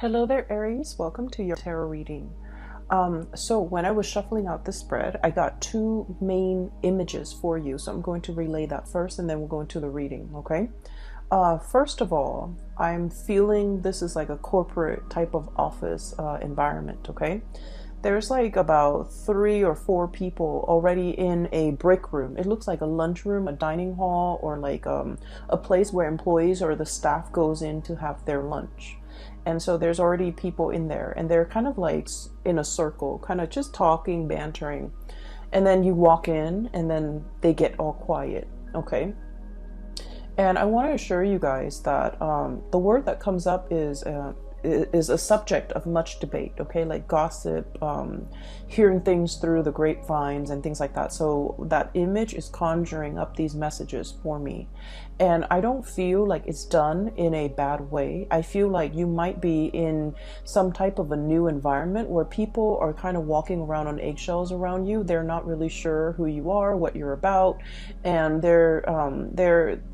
Hello there, Aries. Welcome to your tarot reading. So when I was shuffling out the spread, I got two main images for you. So I'm going to relay that first, and then we'll go into the reading, okay? First of all, I'm feeling this is like a corporate type of office environment, okay? There's like about 3 or 4 people already in a break room. It looks like a lunchroom, a dining hall, or like a place where employees or the staff goes in to have their lunch. And so there's already people in there, and they're kind of like in a circle, kind of just talking, bantering. And then you walk in, and then they get all quiet, okay? And I want to assure you guys that the word that comes up is a subject of much debate, okay? Like gossip, hearing things through the grapevines and things like that. So that image is conjuring up these messages for me. And I don't feel like it's done in a bad way. I feel like you might be in some type of a new environment where people are kind of walking around on eggshells around you. They're not really sure who you are, what you're about, and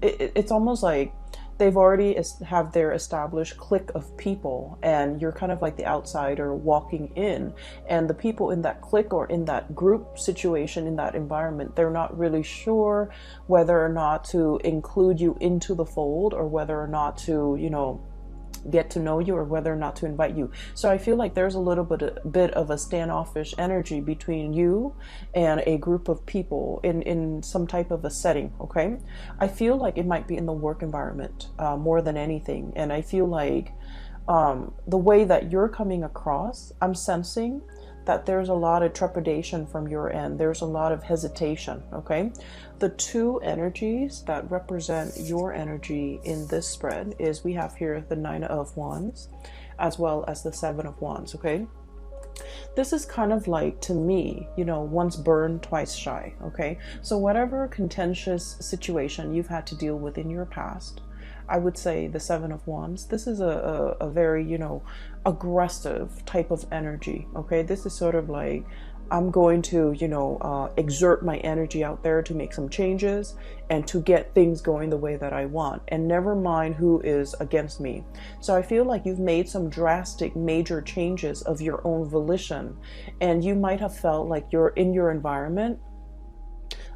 it's almost like they've already have their established clique of people, and you're kind of like the outsider walking in, and the people in that clique or in that group situation, in that environment, they're not really sure whether or not to include you into the fold, or whether or not to, get to know you, or whether or not to invite you. So I feel like there's a little bit of a standoffish energy between you and a group of people in some type of a setting, okay? I feel like it might be in the work environment more than anything. And I feel like the way that you're coming across, I'm sensing that there's a lot of trepidation from your end. There's a lot of hesitation, okay? The two energies that represent your energy in this spread is we have here the 9 of Wands as well as the 7 of Wands, okay? This is kind of like, to me, once burned, twice shy, okay? So whatever contentious situation you've had to deal with in your past, I would say the 7 of Wands, this is a very, aggressive type of energy, okay? This is sort of like, I'm going to, exert my energy out there to make some changes and to get things going the way that I want, and never mind who is against me. So I feel like you've made some drastic, major changes of your own volition, and you might have felt like you're in your environment,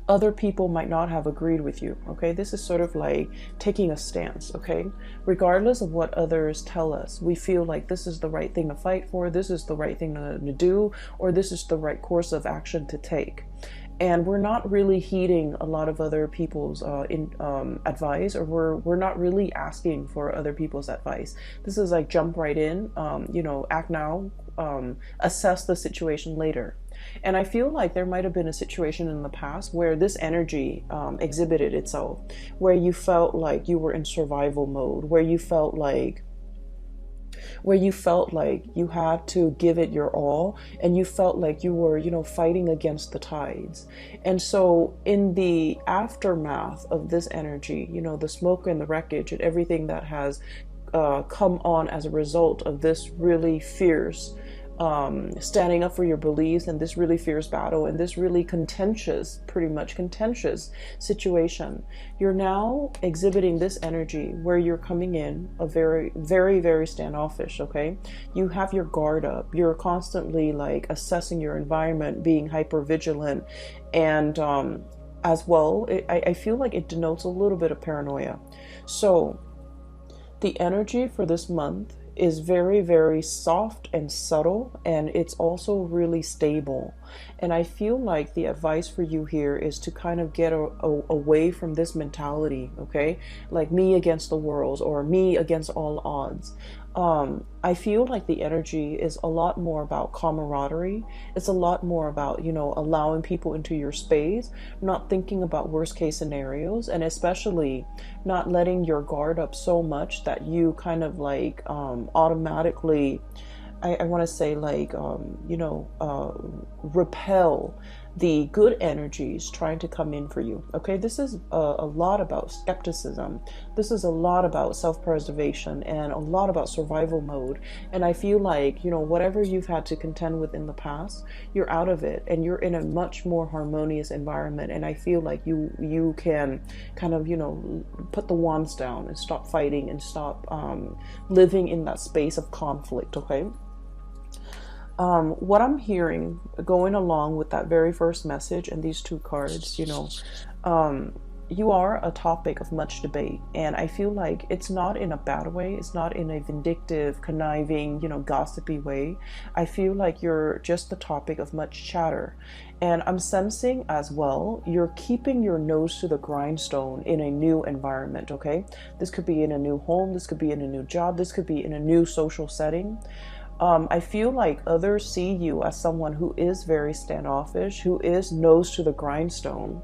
other people might not have agreed with you, okay? This is sort of like taking a stance, okay? Regardless of what others tell us, we feel like this is the right thing to fight for, this is the right thing to do, or this is the right course of action to take. And we're not really heeding a lot of other people's advice, or we're not really asking for other people's advice. This is like jump right in, act now, assess the situation later. And I feel like there might have been a situation in the past where this energy exhibited itself, where you felt like you were in survival mode, where you felt like you had to give it your all, and you felt like you were, fighting against the tides. And so in the aftermath of this energy, the smoke and the wreckage and everything that has come on as a result of this really fierce standing up for your beliefs, and this really fierce battle, and this really pretty much contentious situation, you're now exhibiting this energy where you're coming in a very, very, very standoffish, okay? You have your guard up. You're constantly like assessing your environment, being hyper vigilant, and as well, I feel like it denotes a little bit of paranoia. So the energy for this month is very, very soft and subtle, and it's also really stable. And I feel like the advice for you here is to kind of get away from this mentality, okay? Like me against the world, or me against all odds. I feel like the energy is a lot more about camaraderie. It's a lot more about, allowing people into your space, not thinking about worst case scenarios, and especially not letting your guard up so much that you kind of like automatically, I want to say like, repel the good energies trying to come in for you. Okay, this is a lot about skepticism. This is a lot about self-preservation and a lot about survival mode. And I feel like, you know, whatever you've had to contend with in the past, you're out of it and you're in a much more harmonious environment. And I feel like you can kind of, you know, put the wands down and stop fighting and stop living in that space of conflict. Okay. What I'm hearing going along with that very first message and these two cards, you know, you are a topic of much debate. And I feel like it's not in a bad way. It's not in a vindictive, conniving, you know, gossipy way. I feel like you're just the topic of much chatter. And I'm sensing as well, you're keeping your nose to the grindstone in a new environment, okay? This could be in a new home. This could be in a new job. This could be in a new social setting. I feel like others see you as someone who is very standoffish, who is nose to the grindstone,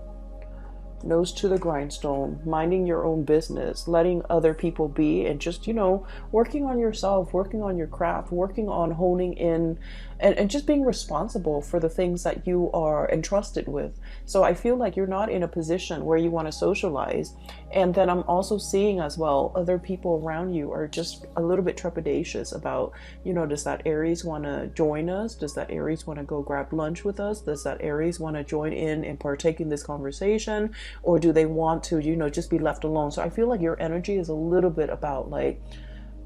minding your own business, letting other people be, and just, you know, working on yourself, working on your craft, working on honing in, and just being responsible for the things that you are entrusted with. So I feel like you're not in a position where you want to socialize. And then I'm also seeing as well, other people around you are just a little bit trepidatious about, you know, does that Aries want to join us? Does that Aries want to go grab lunch with us? Does that Aries want to join in and partake in this conversation? Or do they want to, you know, just be left alone? So I feel like your energy is a little bit about like,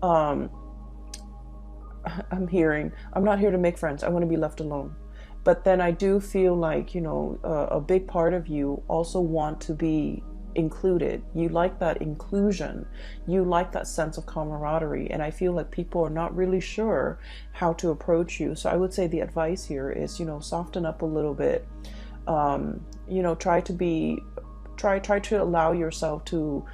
I'm not here to make friends. I want to be left alone. But then I do feel like, you know, a big part of you also want to be included. You like that inclusion. You like that sense of camaraderie. And I feel like people are not really sure how to approach you. So I would say the advice here is, you know, soften up a little bit. You know, try to allow yourself to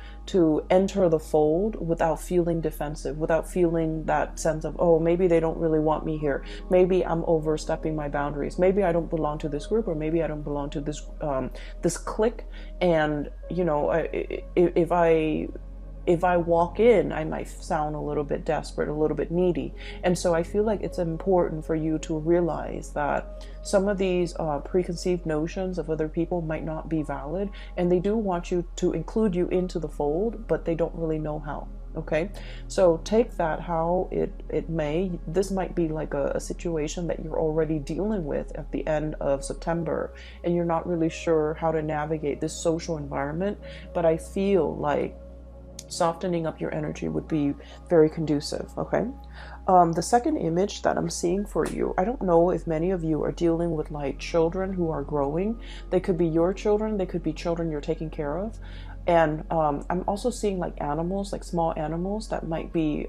enter the fold without feeling defensive, without feeling that sense of, oh, maybe they don't really want me here. Maybe I'm overstepping my boundaries. Maybe I don't belong to this group, or maybe I don't belong to this this clique. And, you know, if I walk in, I might sound a little bit desperate, a little bit needy. And so I feel like it's important for you to realize that some of these preconceived notions of other people might not be valid, and they do want you to include you into the fold, but they don't really know how. Okay, so take that how it may. This might be like a situation that you're already dealing with at the end of September, and you're not really sure how to navigate this social environment. But I feel like softening up your energy would be very conducive. Okay. The second image that I'm seeing for you, I don't know if many of you are dealing with like children who are growing. They could be your children. They could be children you're taking care of. And I'm also seeing like animals, like small animals that might be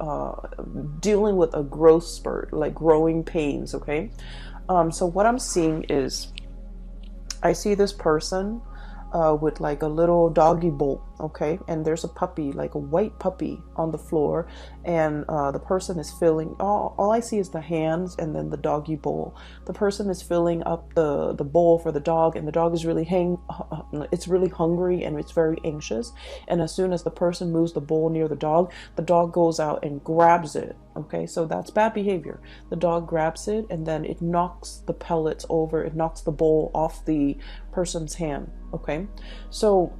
dealing with a growth spurt, like growing pains. Okay. So what I'm seeing is, I see this person with like a little doggy bowl, okay, and there's a puppy, like a white puppy on the floor, and the person is filling, all I see is the hands and then the doggy bowl. The person is filling up the bowl for the dog, and the dog is really it's really hungry and it's very anxious. And as soon as the person moves the bowl near the dog goes out and grabs it. Okay, so that's bad behavior. The dog grabs it and then it knocks the pellets over, it knocks the bowl off the person's hand. Okay, so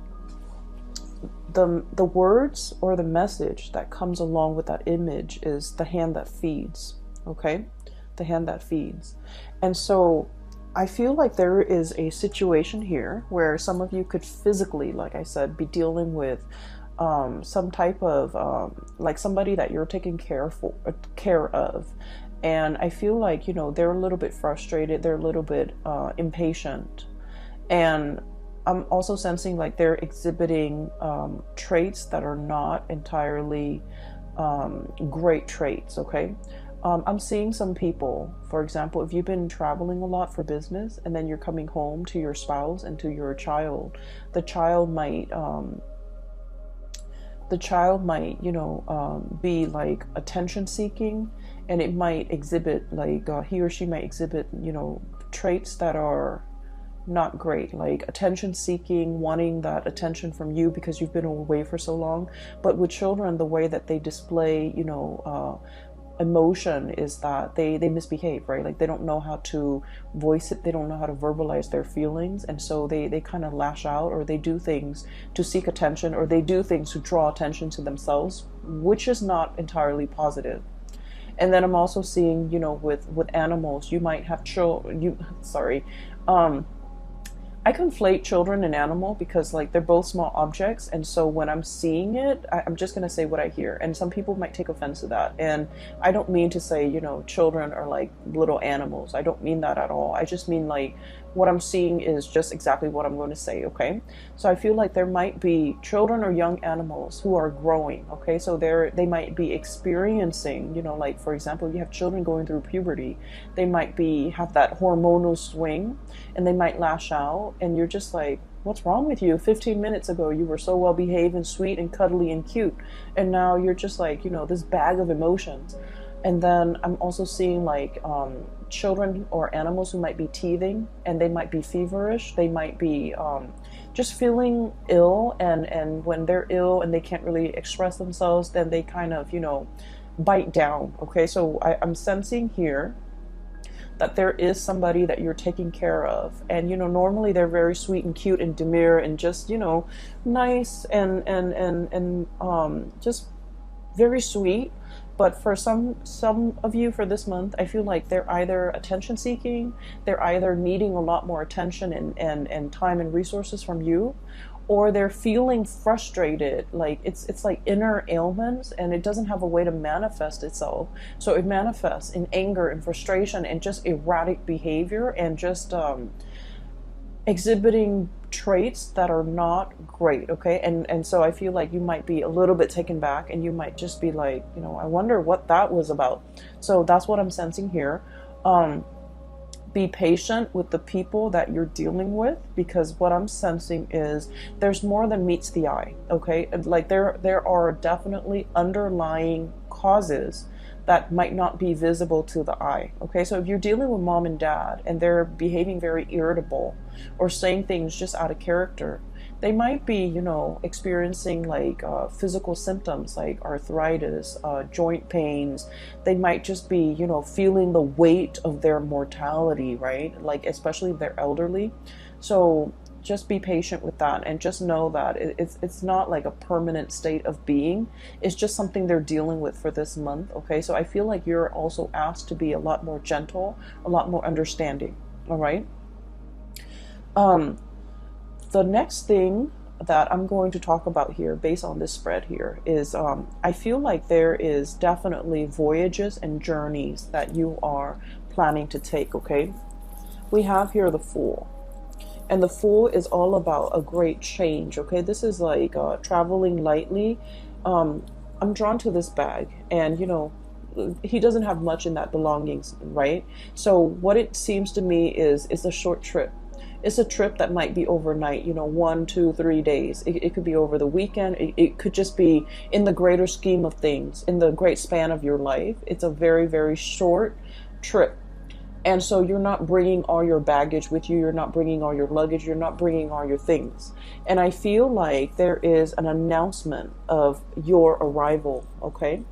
the words or the message that comes along with that image is the hand that feeds. Okay, the hand that feeds. And so I feel like there is a situation here where some of you could physically, like I said, be dealing with some type of like somebody that you're taking care of. And I feel like, you know, they're a little bit frustrated, they're a little bit impatient. And I'm also sensing like they're exhibiting traits that are not entirely great traits. Okay. I'm seeing some people, for example, if you've been traveling a lot for business and then you're coming home to your spouse and to your child, the child might, you know, be like attention seeking, and it might exhibit like he or she might exhibit, you know, traits that are not great, like attention seeking, wanting that attention from you because you've been away for so long. But with children, the way that they display, you know, emotion is that they misbehave, right? Like they don't know how to voice it, they don't know how to verbalize their feelings, and so they kind of lash out, or they do things to seek attention, or they do things to draw attention to themselves, which is not entirely positive. And then I'm also seeing, with animals, you might have um I conflate children and animal because like they're both small objects, and so when I'm seeing it, I'm just gonna say what I hear, and some people might take offense to that. And I don't mean to say children are like little animals. I don't mean that at all. I just mean like what I'm seeing is just exactly what I'm going to say. Okay, so I feel like there might be children or young animals who are growing. Okay, so they might be experiencing, like for example, you have children going through puberty. They might be have that hormonal swing, and they might lash out, and you're just like, what's wrong with you? 15 minutes ago you were so well behaved and sweet and cuddly and cute, and now you're just like, this bag of emotions. And then I'm also seeing like children or animals who might be teething, and they might be feverish. They might be just feeling ill, and when they're ill and they can't really express themselves, then they kind of bite down. Okay, so I'm sensing here that there is somebody that you're taking care of, and normally they're very sweet and cute and demure and just nice and just very sweet. But for some of you for this month, I feel like they're either attention seeking, they're either needing a lot more attention and time and resources from you, or they're feeling frustrated. Like it's like inner ailments, and it doesn't have a way to manifest itself. So it manifests in anger and frustration and just erratic behavior, and just exhibiting traits that are not great. Okay, and so I feel like you might be a little bit taken back, and you might just be like, I wonder what that was about. So that's what I'm sensing here. Be patient with the people that you're dealing with, because what I'm sensing is there's more than meets the eye. Okay, like there are definitely underlying causes that might not be visible to the eye. Okay, so if you're dealing with mom and dad and they're behaving very irritable or saying things just out of character, they might be, experiencing like physical symptoms like arthritis, joint pains. They might just be, feeling the weight of their mortality, right? Like especially if they're elderly. So just be patient with that, and just know that it's not like a permanent state of being. It's just something they're dealing with for this month. Okay, so I feel like you're also asked to be a lot more gentle, a lot more understanding. All right. The next thing that I'm going to talk about here, based on this spread here, is I feel like there is definitely voyages and journeys that you are planning to take. Okay, we have here the Fool. And the Fool is all about a great change. Okay, this is like traveling lightly. I'm drawn to this bag, and he doesn't have much in that belongings, right? So what it seems to me is a short trip. It's a trip that might be overnight, 1, 2, 3 days. It could be over the weekend. It could just be in the greater scheme of things, in the great span of your life. It's a very, very short trip. And so you're not bringing all your baggage with you. You're not bringing all your luggage. You're not bringing all your things. And I feel like there is an announcement of your arrival. Okay.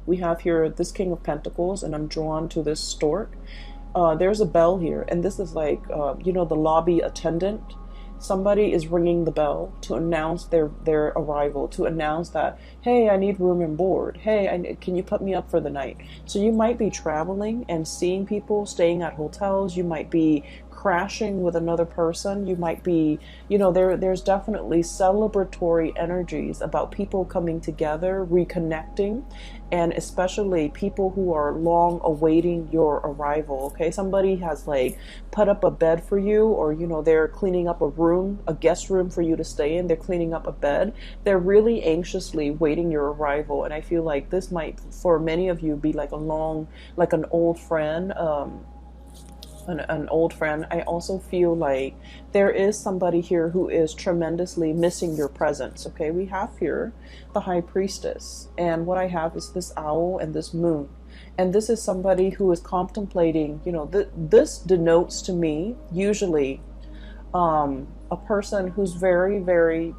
We have here this King of Pentacles, and I'm drawn to this stork. There's a bell here, and this is like, the lobby attendant. Somebody is ringing the bell to announce their arrival, to announce that, hey, I need room and board. Hey, can you put me up for the night? So you might be traveling and seeing people staying at hotels. You might be crashing with another person. You might be, there's definitely celebratory energies about people coming together, reconnecting, and especially people who are long awaiting your arrival. Okay, somebody has like put up a bed for you, or they're cleaning up a room, a guest room for you to stay in. They're cleaning up a bed. They're really anxiously waiting your arrival, and I feel like this might, for many of you, be like an old friend. An old friend. I also feel like there is somebody here who is tremendously missing your presence. Okay, we have here the High Priestess, and what I have is this owl and this moon, and this is somebody who is contemplating, this denotes to me usually a person who's very, very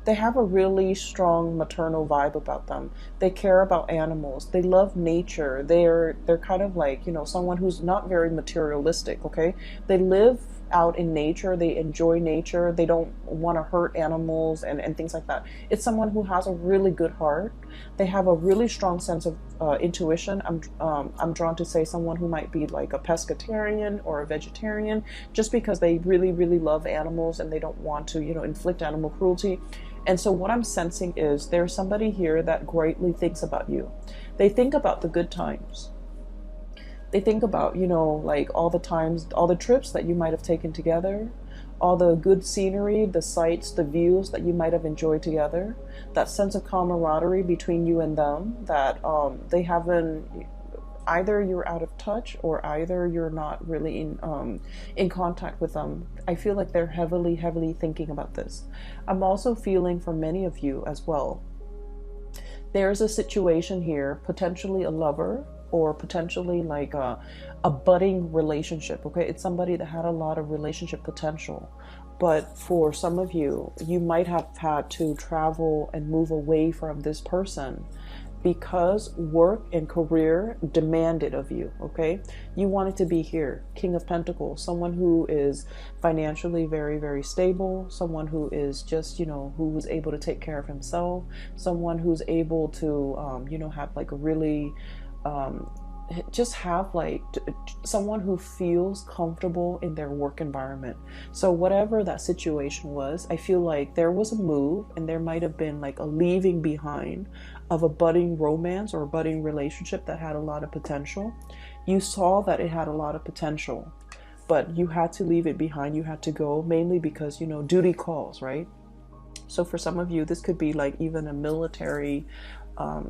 They have a really strong maternal vibe about them. They care about animals. They love nature. They're kind of like, you know, someone who's not very materialistic, okay? They live out in nature. They enjoy nature. They don't want to hurt animals and things like that. It's someone who has a really good heart. They have a really strong sense of intuition. I'm drawn to say someone who might be like a pescatarian or a vegetarian, just because they really, really love animals and they don't want to, you know, inflict animal cruelty. And so what I'm sensing is there's somebody here that greatly thinks about you. They think about the good times. They think about, you know, like all the times, all the trips that you might have taken together, all the good scenery, the sights, the views that you might have enjoyed together, that sense of camaraderie between you and them that they haven't, either you're out of touch or either you're not really in contact with them. I feel like they're heavily, heavily thinking about this. I'm also feeling for many of you as well. There's a situation here, potentially a lover, or potentially like a budding relationship, okay? It's somebody that had a lot of relationship potential. But for some of you, you might have had to travel and move away from this person because work and career demanded of you, okay? You wanted to be here. King of Pentacles, someone who is financially very, very stable, someone who is just, you know, who was able to take care of himself, someone who's able to, you know, have like a really, just have like someone who feels comfortable in their work environment. So whatever that situation was, I feel like there was a move and there might have been like a leaving behind of a budding romance or a budding relationship that had a lot of potential. You saw that it had a lot of potential, but you had to leave it behind. You had to go, mainly because, you know, duty calls, right? So for some of you, this could be like even a military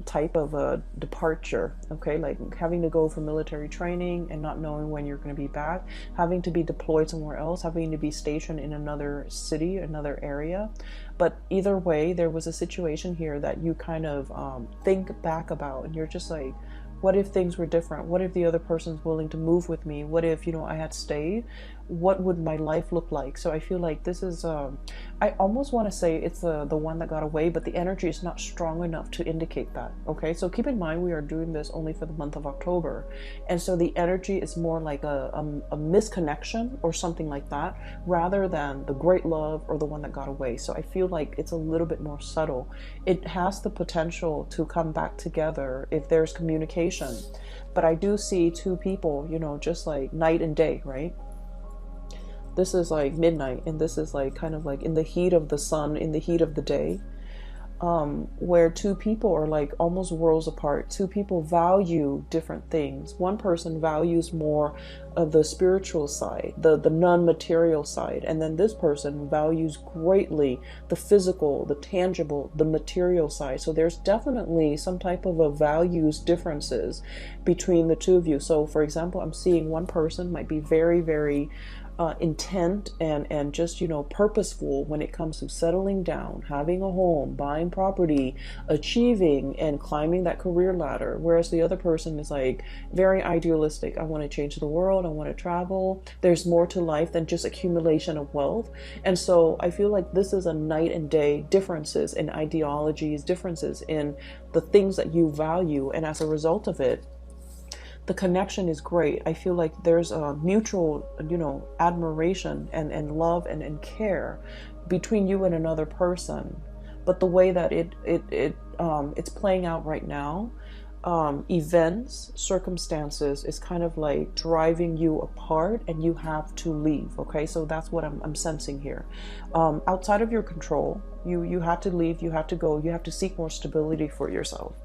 type of a departure, okay? Like having to go for military training and not knowing when you're going to be back, having to be deployed somewhere else, having to be stationed in another city, another area. But either way, there was a situation here that you kind of think back about, and you're just like, what if things were different? What if the other person's willing to move with me? What if, you know, I had stayed? What would my life look like? So I feel like this is, I almost want to say it's the one that got away, but the energy is not strong enough to indicate that, okay? So keep in mind, we are doing this only for the month of October. And so the energy is more like a misconnection or something like that, rather than the great love or the one that got away. So I feel like it's a little bit more subtle. It has the potential to come back together if there's communication. But I do see two people, you know, just like night and day, right? This is like midnight, and this is like kind of like in the heat of the sun, in the heat of the day, where two people are like almost worlds apart. Two people value different things. One person values more of the spiritual side, the non-material side, and then this person values greatly the physical, the tangible, the material side. So there's definitely some type of a values differences between the two of you. So for example, I'm seeing one person might be very, very intent and just, you know, purposeful when it comes to settling down, having a home, buying property, achieving and climbing that career ladder. Whereas the other person is like very idealistic. I want to change the world. I want to travel. There's more to life than just accumulation of wealth. And so I feel like this is a night and day differences in ideologies, differences in the things that you value. And as a result of it, the connection is great. I feel like there's a mutual, you know, admiration and love and care between you and another person. But the way that it's playing out right now, events, circumstances is kind of like driving you apart, and you have to leave. Okay, so that's what I'm sensing here. Outside of your control, you have to leave, you have to go, you have to seek more stability for yourself.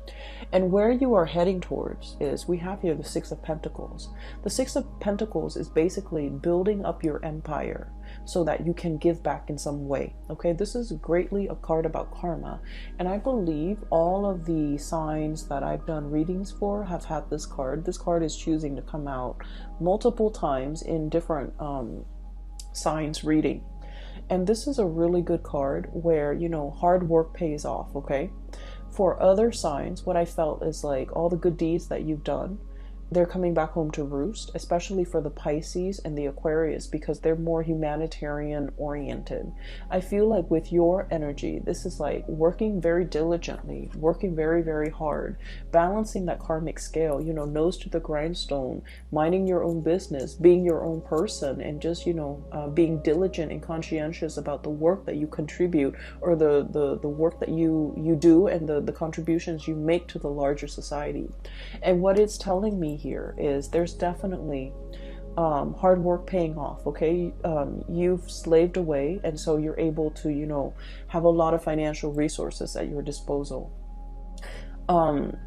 And where you are heading towards is, we have here the Six of Pentacles. The Six of Pentacles is basically building up your empire so that you can give back in some way. Okay, this is greatly a card about karma. And I believe all of the signs that I've done readings for have had this card. This card is choosing to come out multiple times in different signs reading. And this is a really good card where, you know, hard work pays off, okay? For other signs, what I felt is like all the good deeds that you've done, they're coming back home to roost, especially for the Pisces and the Aquarius, because they're more humanitarian oriented. I feel like with your energy, this is like working very diligently, working very, very hard, balancing that karmic scale, you know, nose to the grindstone, minding your own business, being your own person, and just, you know, being diligent and conscientious about the work that you contribute, or the work that you do, and the contributions you make to the larger society. And what it's telling me here is there's definitely hard work paying off. Okay, you've slaved away, and so you're able to, you know, have a lot of financial resources at your disposal.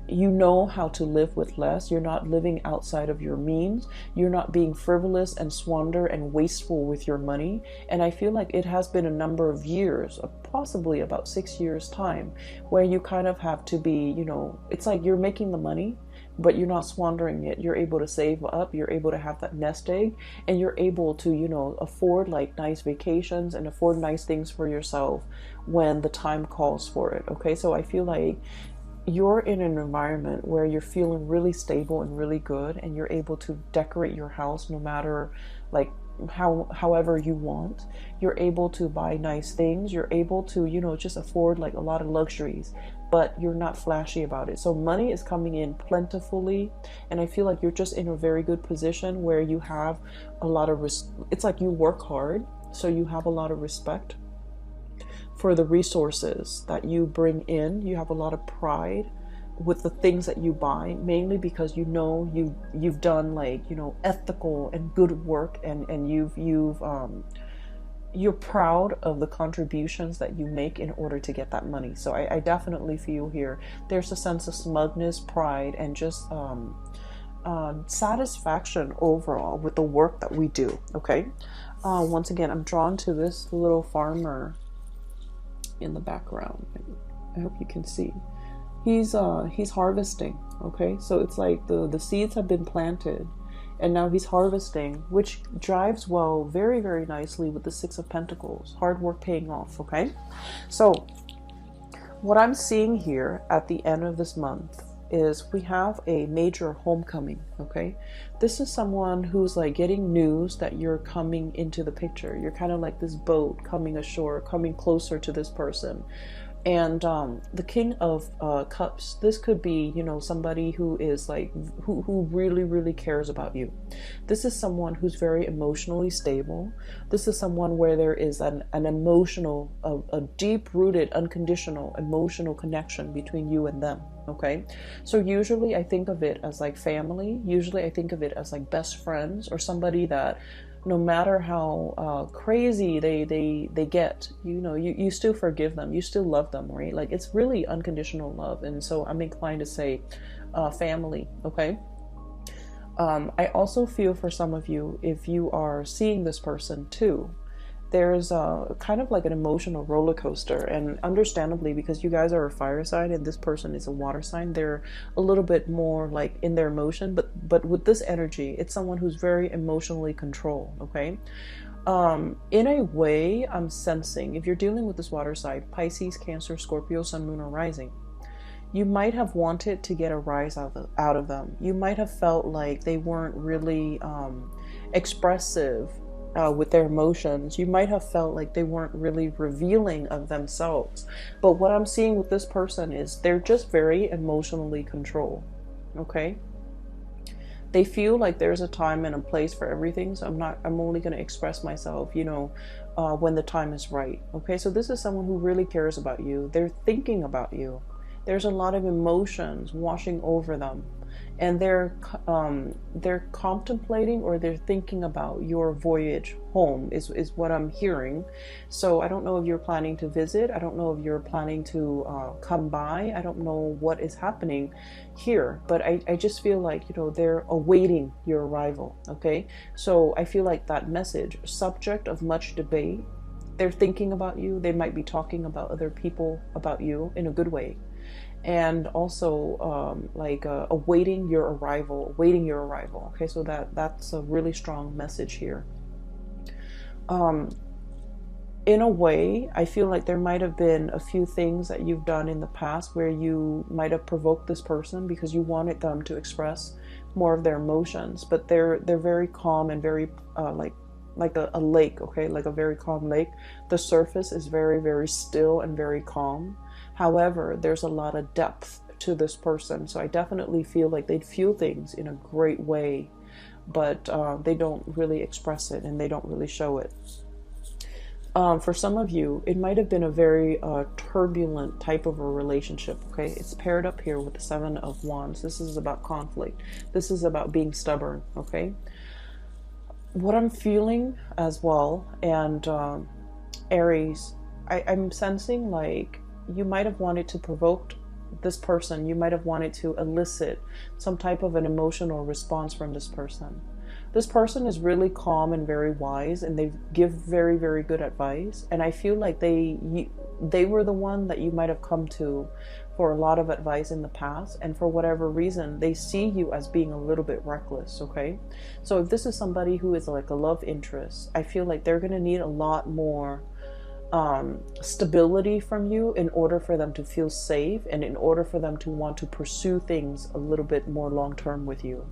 You know how to live with less. You're not living outside of your means. You're not being frivolous and squander and wasteful with your money. And I feel like it has been a number of years, possibly about 6 years time, where you kind of have to be, you know, it's like you're making the money, but you're not squandering it. You're able to save up. You're able to have that nest egg, and you're able to, you know, afford like nice vacations and afford nice things for yourself when the time calls for it. Okay, so I feel like you're in an environment where you're feeling really stable and really good, and you're able to decorate your house no matter like however you want. You're able to buy nice things. You're able to, you know, just afford like a lot of luxuries, but you're not flashy about it. So money is coming in plentifully, and I feel like you're just in a very good position where you have a lot of it's like you work hard, so you have a lot of respect for the resources that you bring in. You have a lot of pride with the things that you buy, mainly because you know you've done like, you know, ethical and good work, and you're proud of the contributions that you make in order to get that money. So I definitely feel here there's a sense of smugness, pride, and just satisfaction overall with the work that we do. Okay, once again, I'm drawn to this little farmer in the background. I hope you can see. He's harvesting. Okay, so it's like the seeds have been planted, and now he's harvesting, which drives well very, very nicely with the Six of Pentacles. Hard work paying off. Okay, so what I'm seeing here at the end of this month is we have a major homecoming. Okay, this is someone who's like getting news that you're coming into the picture. You're kind of like this boat coming ashore, coming closer to this person. And the King of Cups, this could be, you know, somebody who is like, who really, really cares about you. This is someone who's very emotionally stable. This is someone where there is an emotional, a deep-rooted, unconditional emotional connection between you and them. Okay, so usually I think of it as like family. Usually I think of it as like best friends, or somebody that no matter how crazy they get, you know, you still forgive them, you still love them, right? Like it's really unconditional love. And so I'm inclined to say family. Okay, I also feel for some of you, if you are seeing this person too, there's kind of like an emotional roller coaster. And understandably, because you guys are a fire sign and this person is a water sign, they're a little bit more like in their emotion, but with this energy, it's someone who's very emotionally controlled. Okay, in a way, I'm sensing, if you're dealing with this water sign, Pisces, Cancer, Scorpio, Sun, Moon, or Rising, you might have wanted to get a rise out of them. You might have felt like they weren't really expressive with their emotions. You might have felt like they weren't really revealing of themselves. But what I'm seeing with this person is they're just very emotionally controlled. Okay, they feel like there's a time and a place for everything, so I'm only going to express myself, you know, when the time is right. Okay, so this is someone who really cares about you. They're thinking about you. There's a lot of emotions washing over them, and they're contemplating, or they're thinking about your voyage home is what I'm hearing. So I don't know if you're planning to visit. I don't know if you're planning to come by. I don't know what is happening here, but I just feel like, you know, they're awaiting your arrival. Okay, so I feel like that message, subject of much debate, they're thinking about you. They might be talking about other people about you in a good way. And also awaiting your arrival, Okay, so that's a really strong message here. in a way, I feel like there might have been a few things that you've done in the past where you might have provoked this person because you wanted them to express more of their emotions, but they're very calm and very like a lake, okay, like a very calm lake. The surface is very, very still and very calm. However, there's a lot of depth to this person, so I definitely feel like they'd feel things in a great way, but they don't really express it and they don't really show it. For some of you, it might have been a very turbulent type of a relationship, okay? It's paired up here with the Seven of Wands. This is about conflict. This is about being stubborn, okay? What I'm feeling as well, and Aries, I'm sensing like you might have wanted to provoke this person. You might have wanted to elicit some type of an emotional response from this person. This person is really calm and very wise, and they give very, very good advice. And I feel like they were the one that you might have come to for a lot of advice in the past. And for whatever reason, they see you as being a little bit reckless, okay? So if this is somebody who is like a love interest, I feel like they're going to need a lot more stability from you in order for them to feel safe and in order for them to want to pursue things a little bit more long term with you.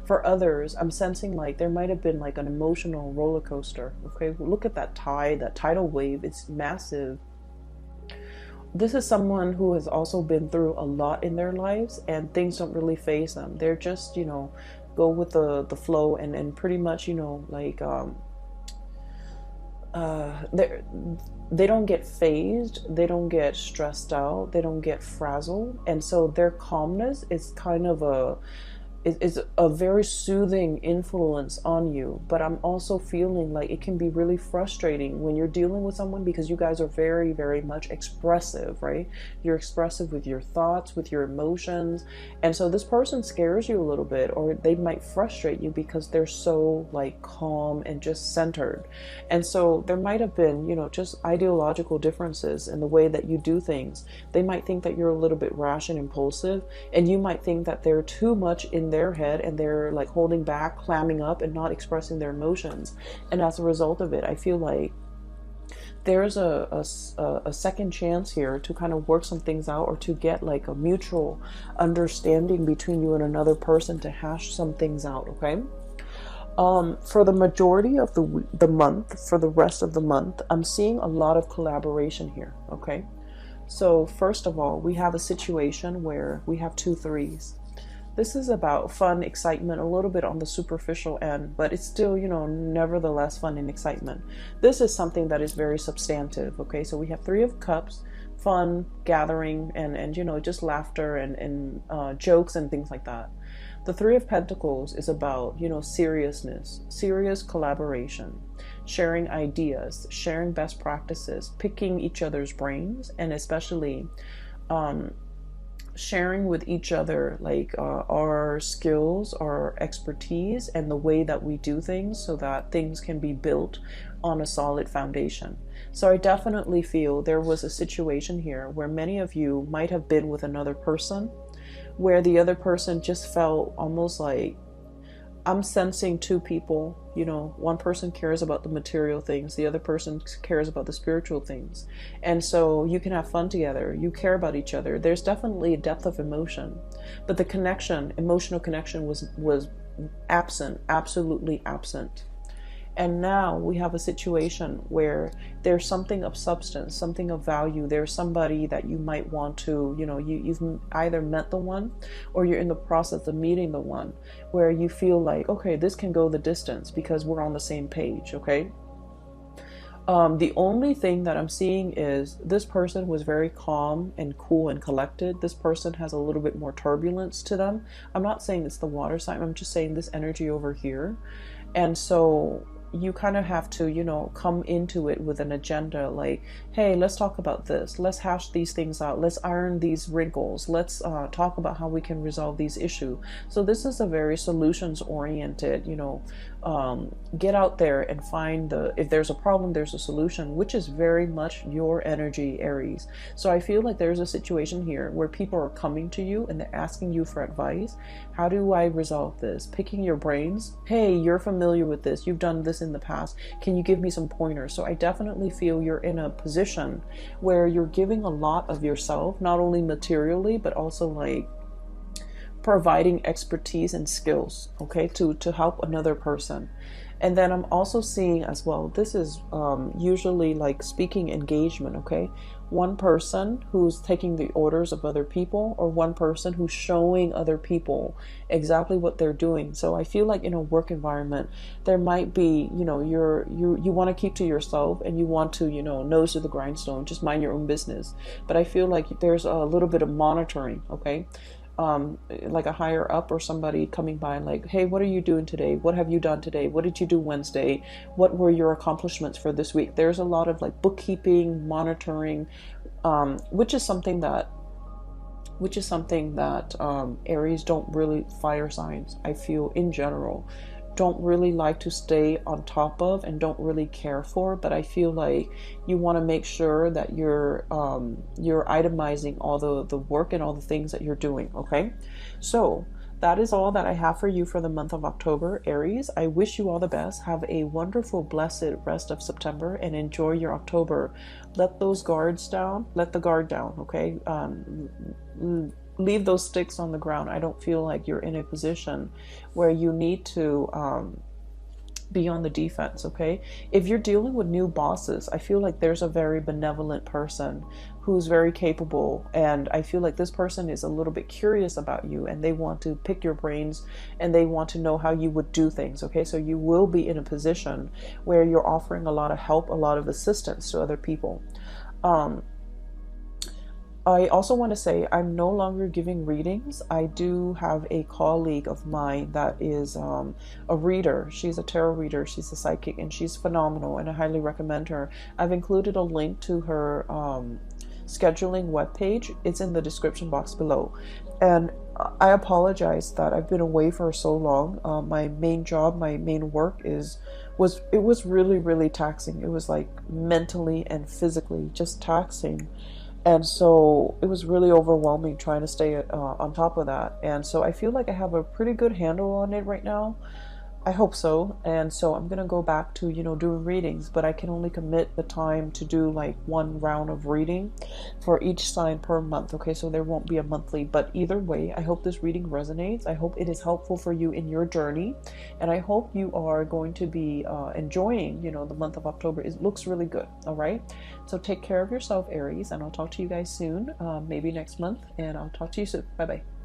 For others, I'm sensing like there might have been like an emotional roller coaster. Okay, look at that tide, that tidal wave. It's massive. This is someone who has also been through a lot in their lives, and things don't really faze them. They're just, you know, go with the flow, and pretty much, you know, like they don't get phased, they don't get stressed out, they don't get frazzled, and so their calmness is kind of is a very soothing influence on you. But I'm also feeling like it can be really frustrating when you're dealing with someone because you guys are very, very much expressive, right? You're expressive with your thoughts, with your emotions, and so this person scares you a little bit, or they might frustrate you because they're so like calm and just centered. And so there might have been, you know, just ideological differences in the way that you do things. They might think that you're a little bit rash and impulsive, and you might think that they're too much in their head and they're like holding back, clamming up, and not expressing their emotions. And as a result of it, I feel like there's a second chance here to kind of work some things out, or to get like a mutual understanding between you and another person to hash some things out, okay? For the majority of the month, for the rest of the month, I'm seeing a lot of collaboration here, okay? So first of all, we have a situation where we have 2 threes. This is about fun, excitement, a little bit on the superficial end, but it's still, you know, nevertheless fun and excitement. This is something that is very substantive, okay? So we have 3 of Cups, fun, gathering, and you know, just laughter and jokes and things like that. The 3 of Pentacles is about, you know, seriousness, serious collaboration, sharing ideas, sharing best practices, picking each other's brains, and especially sharing with each other like our skills, our expertise, and the way that we do things so that things can be built on a solid foundation. So I definitely feel there was a situation here where many of you might have been with another person where the other person just felt almost like, I'm sensing 2 people, you know, one person cares about the material things, the other person cares about the spiritual things. And so you can have fun together, you care about each other. There's definitely a depth of emotion, but the connection, emotional connection was absent, absolutely absent. And now we have a situation where there's something of substance, something of value. There's somebody that you might want to, you know, you've either met the one or you're in the process of meeting the one where you feel like, okay, this can go the distance because we're on the same page, okay? The only thing that I'm seeing is this person was very calm and cool and collected. This person has a little bit more turbulence to them. I'm not saying it's the water sign. I'm just saying this energy over here. And so you kind of have to, you know, come into it with an agenda like, hey, let's talk about this. Let's hash these things out. Let's iron these wrinkles. Let's talk about how we can resolve these issues. So this is a very solutions oriented, you know, get out there and find if there's a problem, there's a solution, which is very much your energy, Aries. So I feel like there's a situation here where people are coming to you and they're asking you for advice. How do I resolve this? Picking your brains. Hey, you're familiar with this. You've done this this in the past? Can you give me some pointers? So I definitely feel you're in a position where you're giving a lot of yourself, not only materially, but also like providing expertise and skills, okay, to help another person. And then I'm also seeing as well, this is usually like speaking engagement, okay? One person who's taking the orders of other people, or one person who's showing other people exactly what they're doing. So I feel like in a work environment, there might be, you know, you want to keep to yourself, and you want to, you know, nose to the grindstone, just mind your own business. But I feel like there's a little bit of monitoring, okay? Like a higher up or somebody coming by and like, hey, what are you doing today? What have you done today? What did you do Wednesday? What were your accomplishments for this week? There's a lot of like bookkeeping, monitoring, which is something that Aries don't really, fire signs, I feel in general, don't really like to stay on top of and don't really care for. But I feel like you want to make sure that you're itemizing all the work and all the things that you're doing, okay? So that is all that I have for you for the month of October, Aries. I wish you all the best. Have a wonderful, blessed rest of September and enjoy your October. Let those guards down. Let the guard down, okay? Leave those sticks on the ground. I don't feel like you're in a position where you need to be on the defense, okay? If you're dealing with new bosses, I feel like there's a very benevolent person who's very capable, and I feel like this person is a little bit curious about you, and they want to pick your brains, and they want to know how you would do things, okay? So you will be in a position where you're offering a lot of help, a lot of assistance to other people. I also want to say I'm no longer giving readings. I do have a colleague of mine that is a reader. She's a tarot reader. She's a psychic, and she's phenomenal, and I highly recommend her. I've included a link to her scheduling webpage. It's in the description box below. And I apologize that I've been away for so long. My main job, my main work was really, really taxing. It was like mentally and physically just taxing. And so it was really overwhelming trying to stay on top of that. And so I feel like I have a pretty good handle on it right now. I hope so. And so I'm going to go back to, you know, doing readings, but I can only commit the time to do like one round of reading for each sign per month. Okay, so there won't be a monthly, but either way, I hope this reading resonates. I hope it is helpful for you in your journey. And I hope you are going to be enjoying, you know, the month of October. It looks really good. All right. So take care of yourself, Aries, and I'll talk to you guys soon, maybe next month, and I'll talk to you soon. Bye-bye.